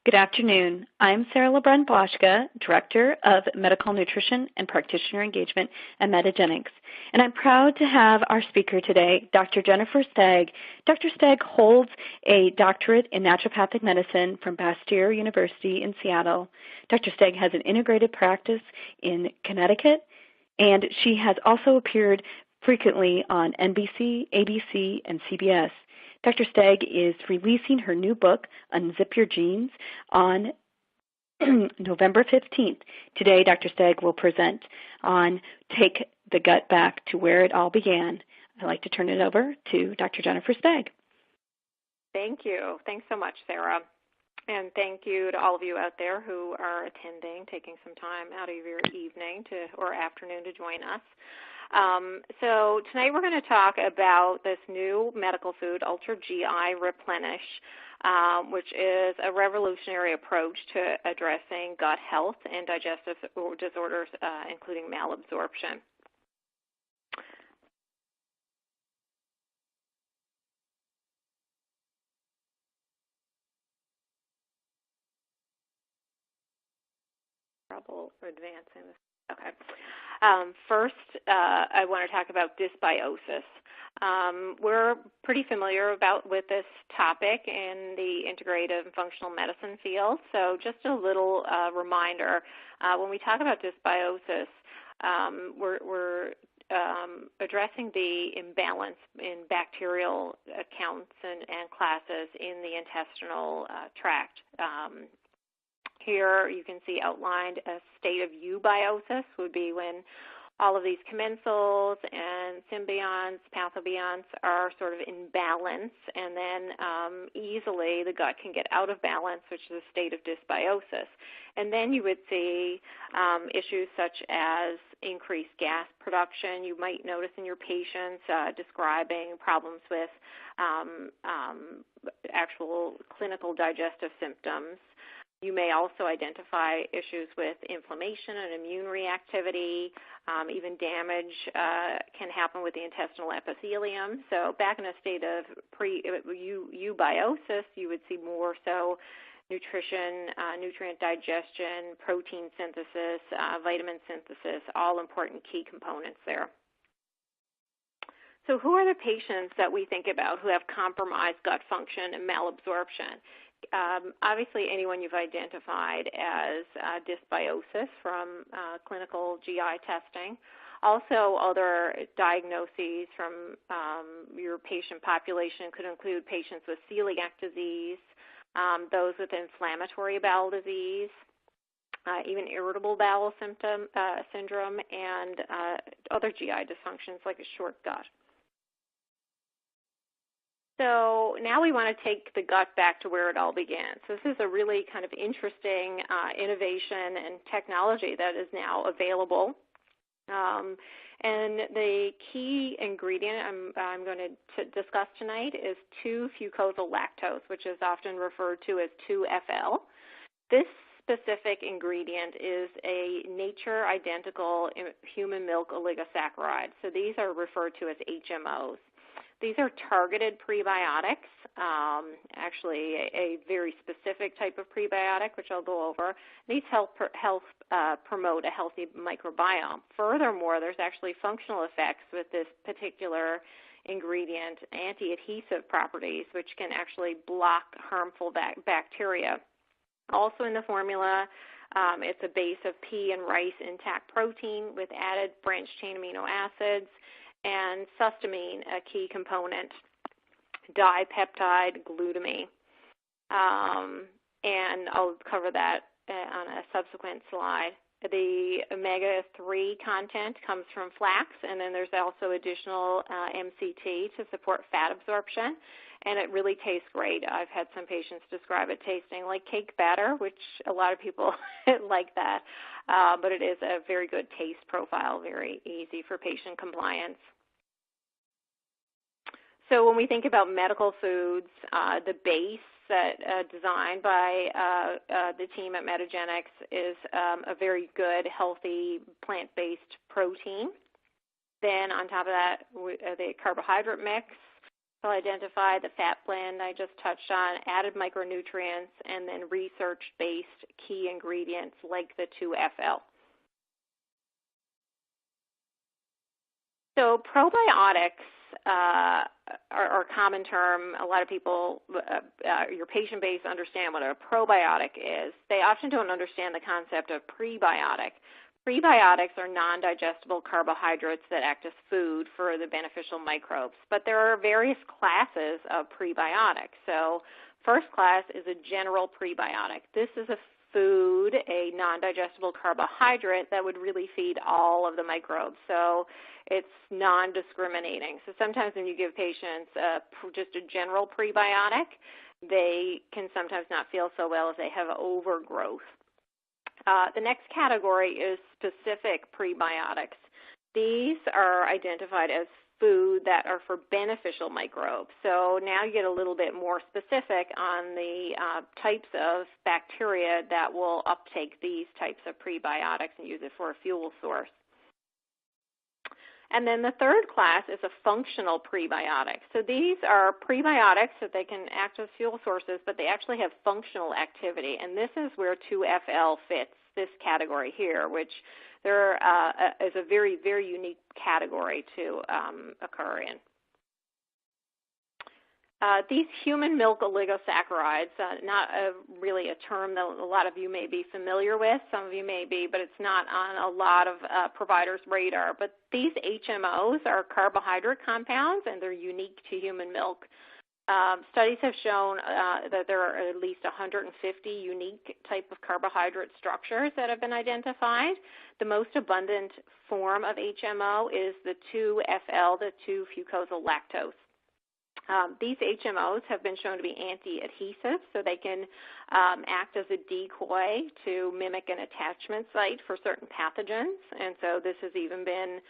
Good afternoon. I'm Sarah LeBrun-Blaschka, Director of Medical Nutrition and Practitioner Engagement at Metagenics, and I'm proud to have our speaker today, Dr. Jennifer Stagg. Dr. Stagg holds a doctorate in naturopathic medicine from Bastyr University in Seattle. Dr. Stagg has an integrated practice in Connecticut, and she has also appeared frequently on NBC, ABC, and CBS. Dr. Stagg is releasing her new book, Unzip Your Genes, on November 15th. Today, Dr. Stagg will present on Take the Gut Back to Where It All Began. I'd like to turn it over to Dr. Jennifer Stagg. Thank you. Thanks so much, Sarah. And thank you to all of you out there who are attending, taking some time out of your evening or afternoon to join us. So tonight we're going to talk about this new medical food, Ultra GI Replenish, which is a revolutionary approach to addressing gut health and digestive disorders, including malabsorption. Trouble advancing this. Okay. First, I want to talk about dysbiosis. We're pretty familiar with this topic in the integrative and functional medicine field. So just a little reminder, when we talk about dysbiosis, we're addressing the imbalance in bacterial counts and classes in the intestinal tract. Here you can see outlined a state of eubiosis would be when all of these commensals and symbionts, pathobionts are sort of in balance, and then easily the gut can get out of balance, which is a state of dysbiosis. And then you would see issues such as increased gas production. You might notice in your patients describing problems with actual clinical digestive symptoms. You may also identify issues with inflammation and immune reactivity. Even damage can happen with the intestinal epithelium. So back in a state of eubiosis, you would see more so nutrition, nutrient digestion, protein synthesis, vitamin synthesis, all important key components there. So who are the patients that we think about who have compromised gut function and malabsorption? Obviously, anyone you've identified as dysbiosis from clinical GI testing. Also, other diagnoses from your patient population could include patients with celiac disease, those with inflammatory bowel disease, even irritable bowel syndrome, and other GI dysfunctions like a short gut. So now we want to take the gut back to where it all began. So this is a really kind of interesting innovation and technology that is now available. And the key ingredient I'm going to discuss tonight is 2-fucosal lactose, which is often referred to as 2-FL. This specific ingredient is a nature-identical human milk oligosaccharide. So these are referred to as HMOs. These are targeted prebiotics, actually a very specific type of prebiotic, which I'll go over. These help promote a healthy microbiome. Furthermore, there's actually functional effects with this particular ingredient, anti-adhesive properties, which can actually block harmful bacteria. Also in the formula, it's a base of pea and rice intact protein with added branched-chain amino acids, and sustamine, a key component, dipeptide glutamine. And I'll cover that on a subsequent slide. The omega-3 content comes from flax, and then there's also additional MCT to support fat absorption, and it really tastes great. I've had some patients describe it tasting like cake batter, which a lot of people like that, but it is a very good taste profile, very easy for patient compliance. So when we think about medical foods, the base that designed by the team at Metagenics is a very good, healthy, plant-based protein. Then on top of that, the carbohydrate mix, They'll identify the fat blend I just touched on, added micronutrients, and then research-based key ingredients like the 2FL. So probiotics are a common term. A lot of people, your patient base, understand what a probiotic is. They often don't understand the concept of prebiotic. Prebiotics are non-digestible carbohydrates that act as food for the beneficial microbes. But there are various classes of prebiotics. So first class is a general prebiotic. This is a food, a non-digestible carbohydrate that would really feed all of the microbes. So it's non-discriminating. So sometimes when you give patients just a general prebiotic, they can sometimes not feel so well if they have overgrowth. The next category is specific prebiotics. These are identified as food that are for beneficial microbes. So now you get a little bit more specific on the types of bacteria that will uptake these types of prebiotics and use it for a fuel source. And then the third class is a functional prebiotic. So these are prebiotics that they can act as fuel sources, but they actually have functional activity. And this is where 2FL fits this category here, which there is a very, very unique category to occur in. These human milk oligosaccharides, not really a term that a lot of you may be familiar with. Some of you may be, but it's not on a lot of providers' radar. But these HMOs are carbohydrate compounds, and they're unique to human milk. Studies have shown that there are at least 150 unique type of carbohydrate structures that have been identified. The most abundant form of HMO is the 2FL, the 2-fucosyl-lactose. These HMOs have been shown to be anti-adhesive, so they can act as a decoy to mimic an attachment site for certain pathogens, and so this has even been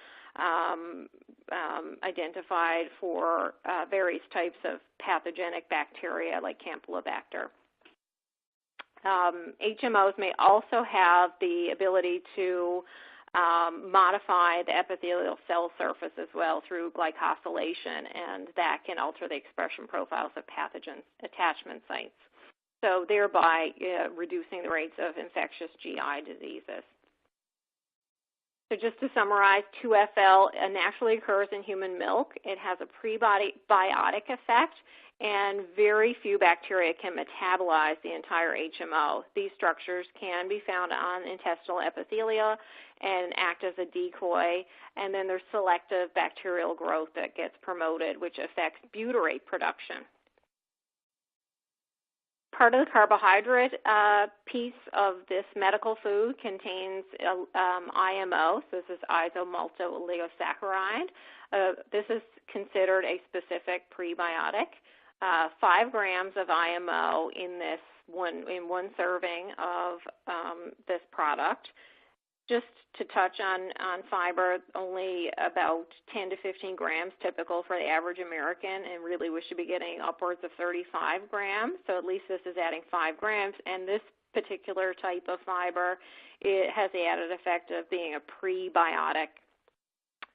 identified for various types of pathogenic bacteria like Campylobacter. HMOs may also have the ability to modify the epithelial cell surface as well through glycosylation, and that can alter the expression profiles of pathogen attachment sites, so thereby reducing the rates of infectious GI diseases. So just to summarize, 2FL naturally occurs in human milk. It has a prebiotic effect, and very few bacteria can metabolize the entire HMO. These structures can be found on intestinal epithelia and act as a decoy, and then there's selective bacterial growth that gets promoted, which affects butyrate production. Part of the carbohydrate piece of this medical food contains IMO, so this is isomaltooligosaccharides. This is considered a specific prebiotic. 5 grams of IMO in one serving of this product. Just to touch on fiber, only about 10 to 15 grams typical for the average American, and really we should be getting upwards of 35 grams. So at least this is adding 5 grams, and this particular type of fiber, it has the added effect of being a prebiotic.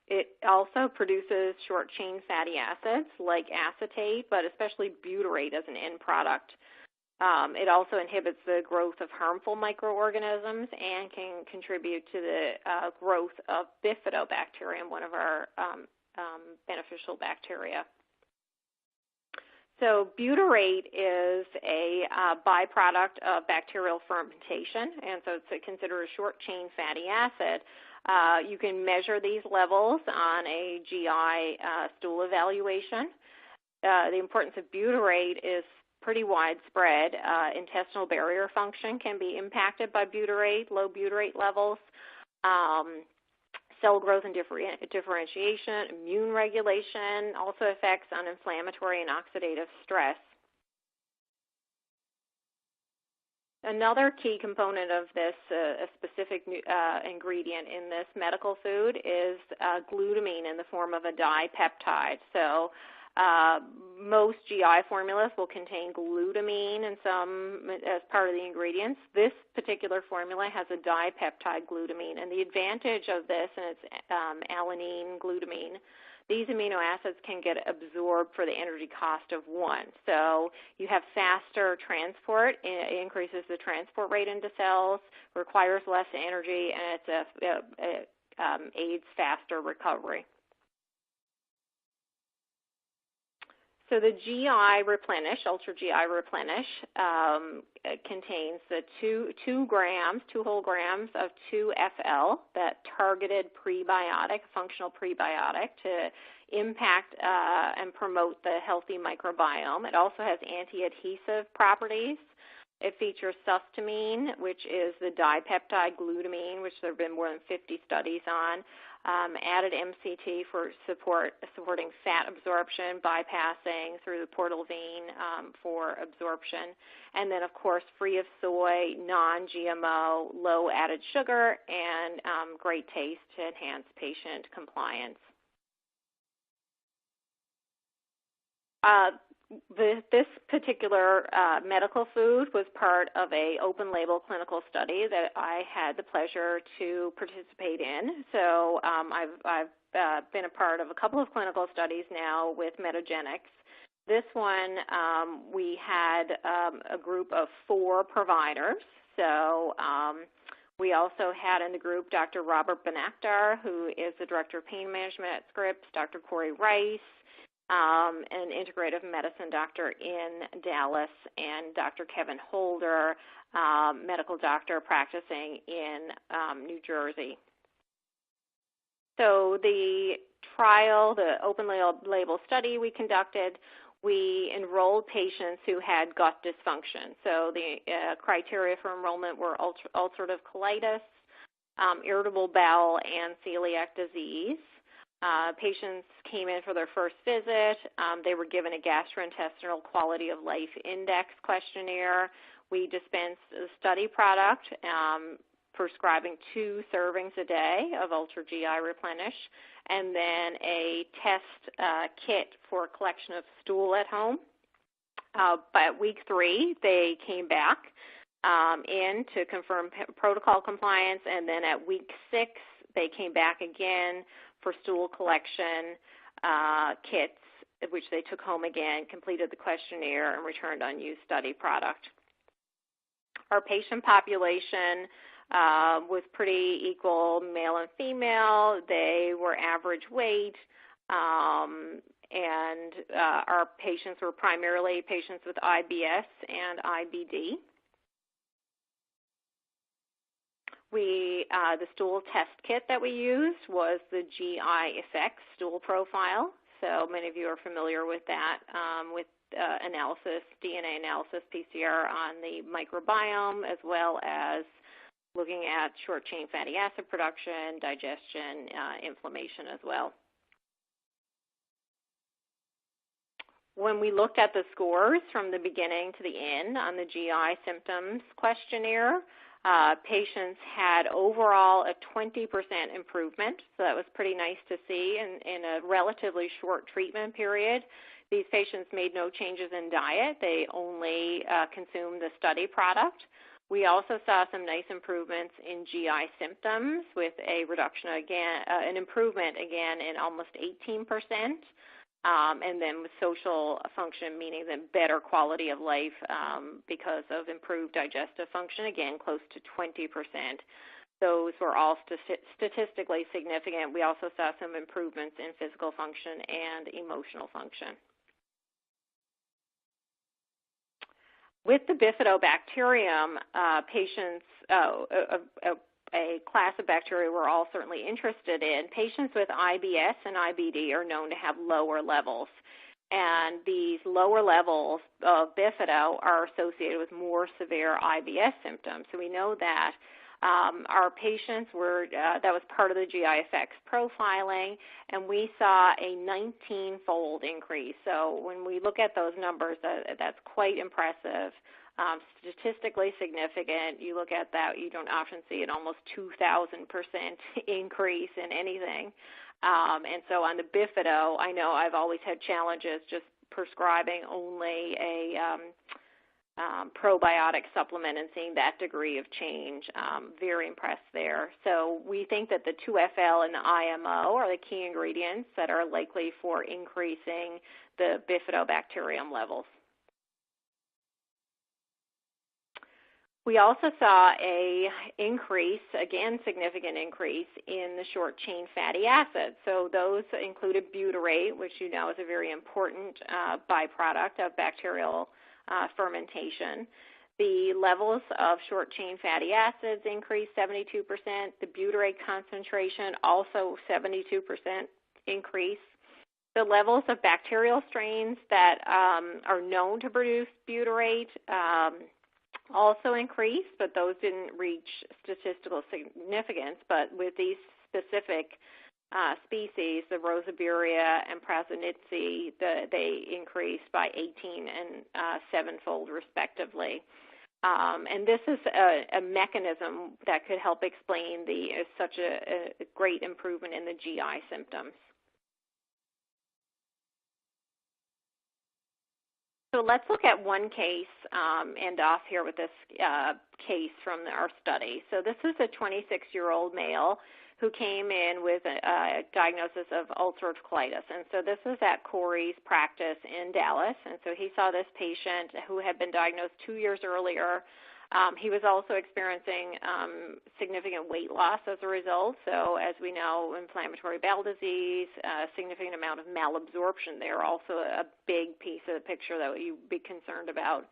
It also produces short-chain fatty acids like acetate, but especially butyrate as an end product. It also inhibits the growth of harmful microorganisms and can contribute to the growth of bifidobacterium, one of our beneficial bacteria. So butyrate is a byproduct of bacterial fermentation, and so it's considered a short-chain fatty acid. You can measure these levels on a GI stool evaluation. The importance of butyrate is pretty widespread. Intestinal barrier function can be impacted by butyrate, low butyrate levels. Cell growth and differentiation, immune regulation, also effects on inflammatory and oxidative stress. Another key component of this specific ingredient in this medical food is glutamine in the form of a dipeptide. So most GI formulas will contain glutamine in some as part of the ingredients. This particular formula has a dipeptide glutamine, and the advantage of this, and it's alanine glutamine, these amino acids can get absorbed for the energy cost of one. So you have faster transport, it increases the transport rate into cells, requires less energy, and it aids faster recovery. So the GI Replenish, Ultra GI Replenish, contains the 2 whole grams of 2FL, that targeted prebiotic, functional prebiotic to impact and promote the healthy microbiome. It also has anti-adhesive properties. It features sustamine, which is the dipeptide glutamine, which there have been more than 50 studies on. Added MCT for supporting fat absorption, bypassing through the portal vein for absorption. And then, of course, free of soy, non-GMO, low added sugar, and great taste to enhance patient compliance. This particular medical food was part of an open-label clinical study that I had the pleasure to participate in. So I've been a part of a couple of clinical studies now with Metagenics. This one, we had a group of 4 providers. So we also had in the group Dr. Robert Benakdar, who is the Director of Pain Management at Scripps, Dr. Corey Rice, an integrative medicine doctor in Dallas, and Dr. Kevin Holder, medical doctor practicing in New Jersey. So the trial, the open label study we conducted, we enrolled patients who had gut dysfunction. So the criteria for enrollment were ulcerative colitis, irritable bowel, and celiac disease. Patients came in for their first visit. They were given a gastrointestinal quality of life index questionnaire. We dispensed a study product, prescribing 2 servings a day of Ultra GI Replenish, and then a test kit for collection of stool at home. By week 3, they came back in to confirm protocol compliance, and then at week 6, they came back again for stool collection kits, which they took home again, completed the questionnaire, and returned unused study product. Our patient population was pretty equal, male and female. They were average weight, and our patients were primarily patients with IBS and IBD. The stool test kit that we used was the GI Effects stool profile. So many of you are familiar with that, with analysis, DNA analysis, PCR on the microbiome, as well as looking at short-chain fatty acid production, digestion, inflammation as well. When we looked at the scores from the beginning to the end on the GI symptoms questionnaire, patients had overall a 20% improvement, so that was pretty nice to see in a relatively short treatment period. These patients made no changes in diet. They only consumed the study product. We also saw some nice improvements in GI symptoms with a reduction again, an improvement again in almost 18%. And then with social function, meaning the better quality of life because of improved digestive function, again, close to 20%. Those were all statistically significant. We also saw some improvements in physical function and emotional function. With the bifidobacterium, patients, a class of bacteria we're all certainly interested in, patients with IBS and IBD are known to have lower levels. And these lower levels of bifido are associated with more severe IBS symptoms. So we know that our patients were, that was part of the GI Effects profiling, and we saw a 19-fold increase. So when we look at those numbers, that's quite impressive. Statistically significant. You look at that, you don't often see an almost 2,000% increase in anything. And so on the bifido, I know I've always had challenges just prescribing only a probiotic supplement and seeing that degree of change. Very impressed there. So we think that the 2FL and the IMO are the key ingredients that are likely for increasing the bifidobacterium levels. We also saw a increase, again significant increase, in the short-chain fatty acids. So those included butyrate, which you know is a very important byproduct of bacterial fermentation. The levels of short-chain fatty acids increased 72%. The butyrate concentration also 72% increase. The levels of bacterial strains that are known to produce butyrate also increased, but those didn't reach statistical significance. But with these specific species, the Rosaburia and Prasinitzi, they increased by 18 and 7-fold respectively. And this is a mechanism that could help explain such a great improvement in the GI symptoms. So let's look at one case, end off here with this case from our study. So this is a 26-year-old male who came in with a diagnosis of ulcerative colitis. And so this is at Corey's practice in Dallas. And so he saw this patient who had been diagnosed 2 years earlier. He was also experiencing significant weight loss as a result. So as we know, inflammatory bowel disease, a significant amount of malabsorption there, also a big piece of the picture that you'd be concerned about.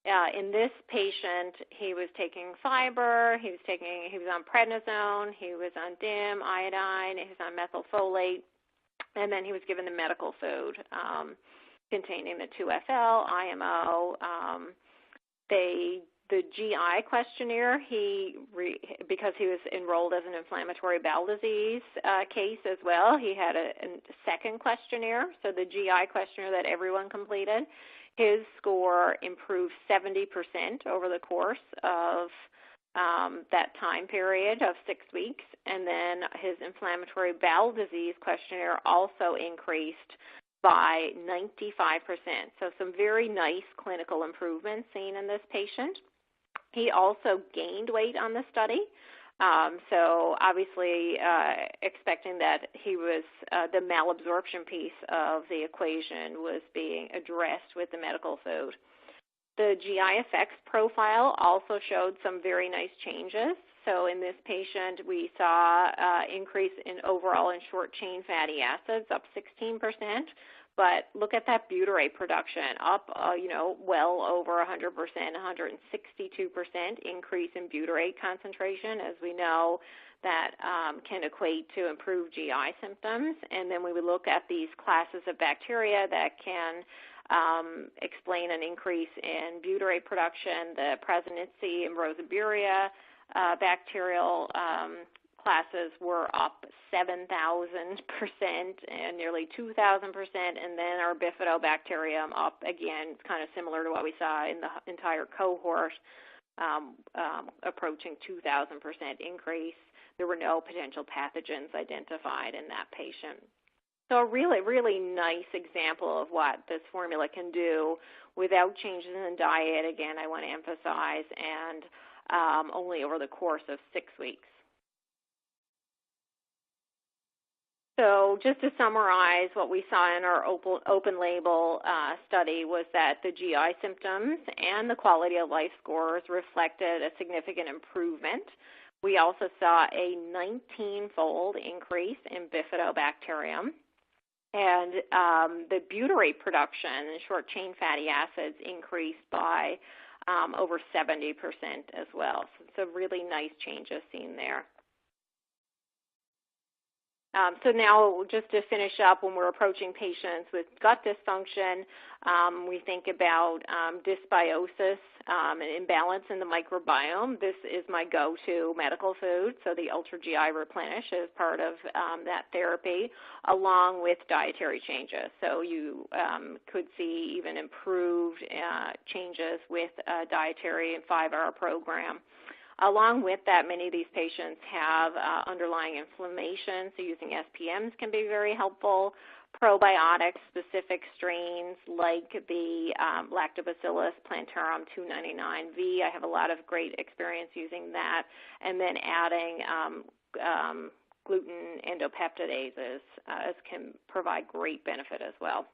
In this patient, he was taking fiber, he was on prednisone, he was on DIM, iodine, he was on methylfolate, and then he was given the medical food containing the 2FL, IMO. The GI questionnaire, because he was enrolled as an inflammatory bowel disease case as well, he had a second questionnaire. So the GI questionnaire that everyone completed, his score improved 70% over the course of that time period of 6 weeks. And then his inflammatory bowel disease questionnaire also increased by 95%. So some very nice clinical improvements seen in this patient. He also gained weight on the study, so obviously expecting that he was the malabsorption piece of the equation was being addressed with the medical food. The GI effects profile also showed some very nice changes. So in this patient, we saw increase in overall and short-chain fatty acids, up 16%. But look at that butyrate production, up, well over 100%, 162% increase in butyrate concentration. As we know, that can equate to improved GI symptoms. And then we would look at these classes of bacteria that can explain an increase in butyrate production. The Prasinitzi and Rosaburia bacterial classes were up 7,000% and nearly 2,000%, and then our bifidobacterium up again, kind of similar to what we saw in the entire cohort, approaching 2,000% increase. There were no potential pathogens identified in that patient. So a really, really nice example of what this formula can do without changes in diet, again, I want to emphasize, and only over the course of 6 weeks. So just to summarize, what we saw in our open label study was that the GI symptoms and the quality of life scores reflected a significant improvement. We also saw a 19-fold increase in bifidobacterium. And the butyrate production and short-chain fatty acids increased by over 70% as well. So really nice changes seen there. So now, just to finish up, when we're approaching patients with gut dysfunction, we think about dysbiosis and imbalance in the microbiome. This is my go-to medical food, so the Ultra GI Replenish is part of that therapy, along with dietary changes. So you could see even improved changes with a dietary and 5-hour program. Along with that, many of these patients have underlying inflammation, so using SPMs can be very helpful. probiotic-specific strains like the Lactobacillus plantarum 299V. I have a lot of great experience using that, and then adding gluten endopeptidases can provide great benefit as well.